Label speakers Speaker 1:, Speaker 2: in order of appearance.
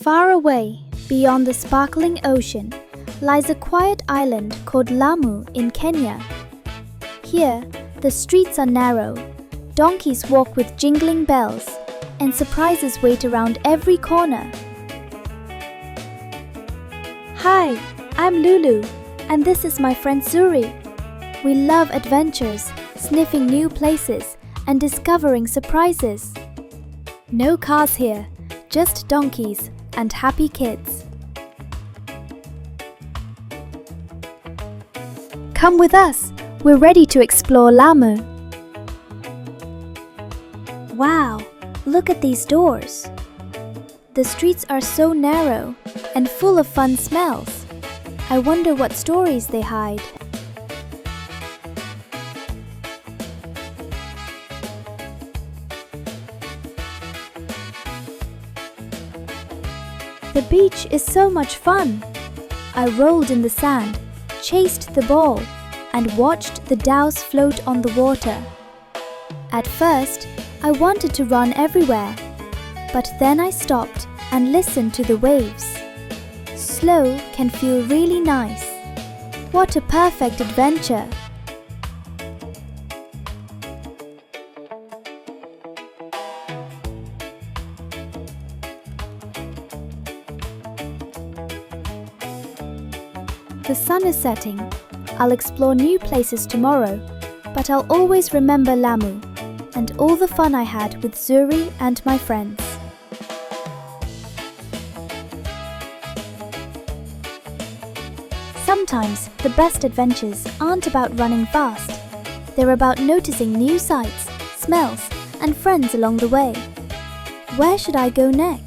Speaker 1: Far away, beyond the sparkling ocean, lies a quiet island called Lamu in Kenya. Here, the streets are narrow, donkeys walk with jingling bells, and surprises wait around every corner. Hi, I'm Lulu, and this is my friend Zuri. We love adventures, sniffing new places, and discovering surprises. No cars here, just donkeys and happy kids. Come with us, we're ready to explore Lamu. Wow, look at these doors. The streets are so narrow and full of fun smells. I wonder what stories they hide. The beach is so much fun. I rolled in the sand, chased the ball, and watched the dhows float on the water. At first, I wanted to run everywhere, but then I stopped and listened to the waves. Slow can feel really nice. What a perfect adventure! The sun is setting. I'll explore new places tomorrow, but I'll always remember Lamu and all the fun I had with Zuri and my friends. Sometimes the best adventures aren't about running fast. They're about noticing new sights, smells, and friends along the way. Where should I go next?